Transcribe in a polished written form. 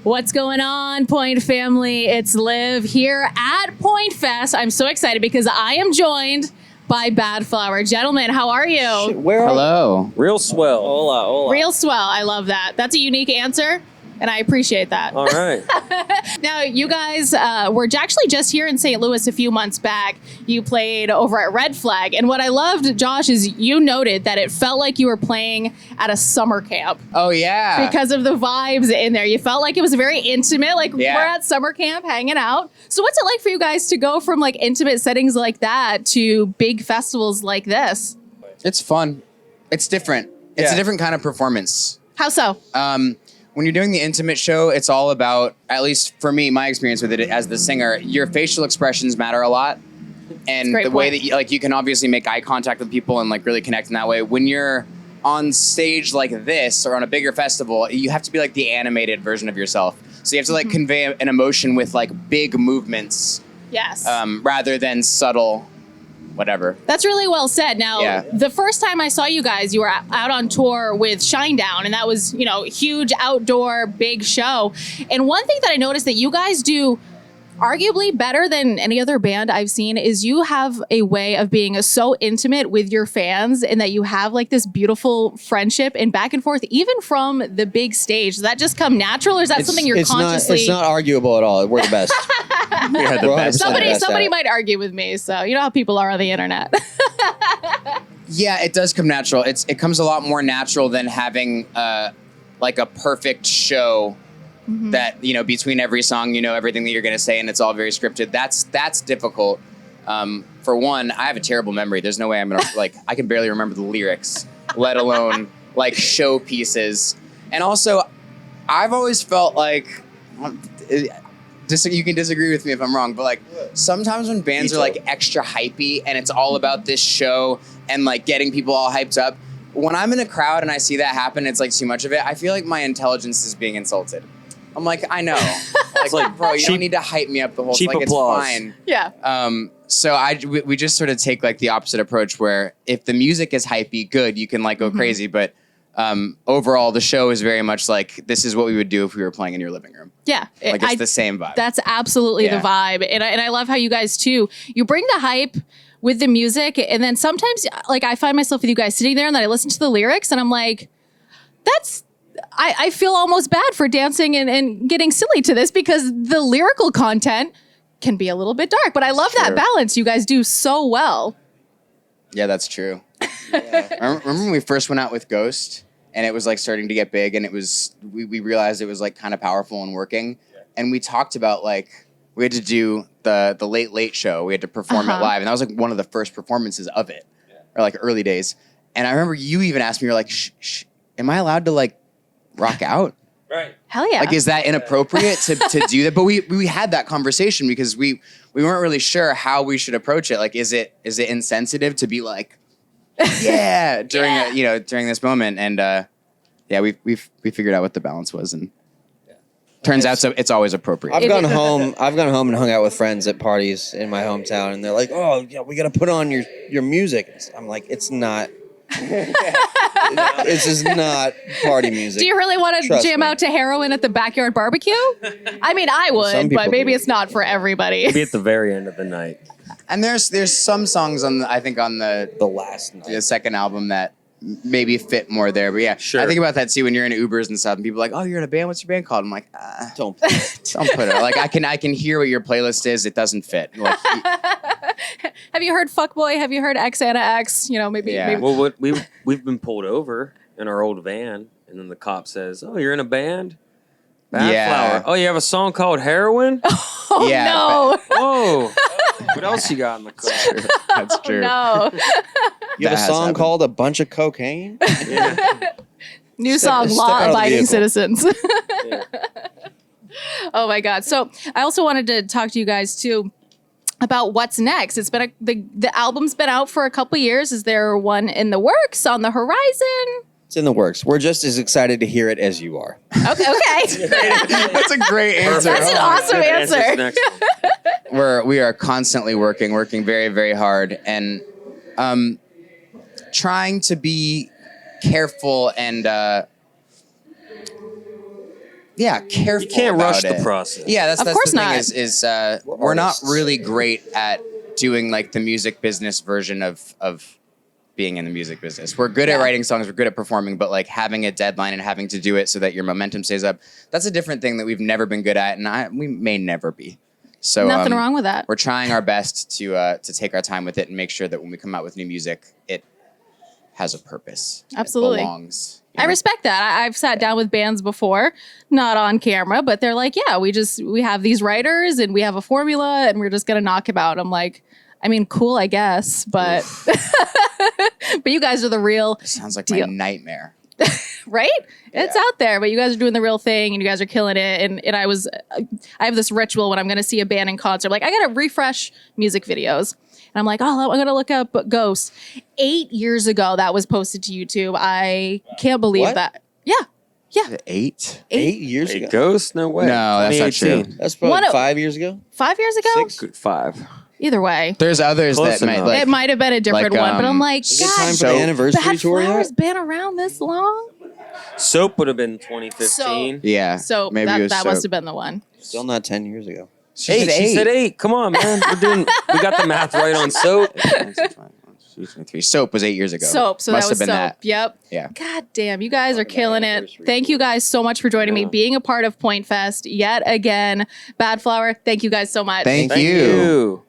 What's going on, Point family? It's Liv here at Pointfest. I'm so excited because I am joined by Badflower. Gentlemen, how are you? Hello. Real swell. Hola. Real swell. I love that. That's a unique answer, and I appreciate that. All right. Now, you guys were actually just here in St. Louis a few months back. You played over at Red Flag. And what I loved, Josh, is you noted that it felt like you were playing at a summer camp. Oh, yeah. Because of the vibes in there. You felt like it was very intimate, like Yeah. we're at summer camp hanging out. So what's it like for you guys to go from like intimate settings like that to big festivals like this? It's fun. It's different. It's a different kind of performance. How so? When you're doing the intimate show, it's all about, at least for me, my experience with it as the singer, your facial expressions matter a lot. And the way that you can obviously make eye contact with people and like really connect in that way. When you're on stage like this or on a bigger festival, you have to be like the animated version of yourself. So you have to like convey an emotion with like big movements. Yes. Rather than subtle whatever. That's really well said. Now, the first time I saw you guys, you were out on tour with Shinedown, and that was, you know, huge outdoor big show. And one thing that I noticed that you guys do arguably better than any other band I've seen is you have a way of being so intimate with your fans, and that you have like this beautiful friendship and back and forth, even from the big stage. Does that just come natural, or is that something you're consciously... It's not arguable at all. We're the best. We're the best. Somebody might argue with me, so you know how people are on the internet. Yeah, it does come natural. It comes a lot more natural than having like a perfect show that, you know, between every song, you know, everything that you're going to say and it's all very scripted. That's difficult. For one, I have a terrible memory. There's no way I'm going to, like, I can barely remember the lyrics, let alone like show pieces. And also, I've always felt like, you can disagree with me if I'm wrong, but like sometimes when bands are like extra hypey and it's all about this show and like getting people all hyped up, when I'm in a crowd and I see that happen, it's like too much of it. I feel like my intelligence is being insulted. I'm like, I know. Like, bro, you don't need to hype me up the whole time. Like, applause. It's fine. Yeah. So we just sort of take like the opposite approach where if the music is hypey, good, you can like go crazy. But overall, the show is very much like, this is what we would do if we were playing in your living room. Yeah. Like it's the same vibe. That's absolutely the vibe. And I love how you guys too, you bring the hype with the music. And then sometimes like I find myself with you guys sitting there and then I listen to the lyrics and I'm like, I feel almost bad for dancing and getting silly to this because the lyrical content can be a little bit dark. But I love that balance you guys do so well. Yeah, that's true. Remember when we first went out with Ghost and it was like starting to get big and it was, we realized it was like kind of powerful and working. And we talked about like, we had to do the late show. We had to perform it live. And that was like one of the first performances of it, or like early days. And I remember you even asked me, you're like, am I allowed to like rock out? Right. Hell yeah. Like, is that inappropriate to do that? But we had that conversation because we weren't really sure how we should approach it. Like, is it insensitive to be like, yeah, during this moment? And we figured out what the balance was, and turns out so it's always appropriate. I've gone home and hung out with friends at parties in my hometown, and they're like, "Oh, yeah, we got to put on your music." I'm like, "It's not. This is not party music." Do you really want to jam out to Heroin at the backyard barbecue? I mean, I would, but maybe it's not for everybody. Be at the very end of the night. And there's some songs on the last night, the second album that maybe fit more there. But yeah, sure. I think about that too when you're in Ubers and stuff and people are like, "Oh, you're in a band? What's your band called?" I'm like, don't put it. Like I can hear what your playlist is. It doesn't fit. Like, have you heard Fuckboy? Have you heard X Anna X? You know, maybe. Well, we've been pulled over in our old van, and then the cop says, "Oh, you're in a band? Badflower. Oh, you have a song called Heroin? Oh, yeah, no. Whoa. What else you got in the car?" That's true. No. You have a song called "A Bunch of Cocaine"? Yeah. New song, Law-Abiding Citizens. Yeah. Oh my God. So I also wanted to talk to you guys too about what's next. It's been the album's been out for a couple years. Is there one in the works, on the horizon? It's in the works. We're just as excited to hear it as you are. Okay. That's a great answer. That's an awesome answer. We are constantly working very, very hard, and trying to be careful and careful. You can't about rush it. the process. Yeah, that's course the thing not. is we're not really great at doing like the music business version of being in the music business. We're good at writing songs, we're good at performing, but like having a deadline and having to do it so that your momentum stays up, that's a different thing that we've never been good at, and we may never be. So Nothing wrong with that. We're trying our best to take our time with it and make sure that when we come out with new music, it has a purpose. Absolutely. It belongs. I respect that. I've sat down with bands before, not on camera, but they're like, yeah, we have these writers and we have a formula and we're just going to knock them out. I'm like, I mean, cool, I guess, but but you guys are the real Sounds like deal. my nightmare. Right? It's out there, but you guys are doing the real thing and you guys are killing it. And I have this ritual when I'm going to see a band in concert. Like, I got to refresh music videos. And I'm like, oh, I'm going to look up Ghost. 8 years ago, that was posted to YouTube. I can't believe that. Yeah. 8? 8 years Hey, ago. Ghost? No way. No, that's not true. 2018. That's probably 5 years ago. 5 years ago? 6. Good 5. Either way. There's others Close that might enough. like. It might have been a different like, one, but I'm like, Is it time God, for the anniversary tour Badflower's yet? been around this long? Soap would have been 2015. Yeah. So maybe it was that Soap. must have been the one. Still not 10 years ago. She Eight. said She said 8. Come on, man. We got the math right on Soap. Soap was 8 years ago. Soap. So Must that was have been Soap. that. Yep. Yeah. God damn, you guys are killing it. Thank you guys so much for joining me, being a part of Pointfest yet again. Badflower, thank you guys so much. Thank Thank you. you.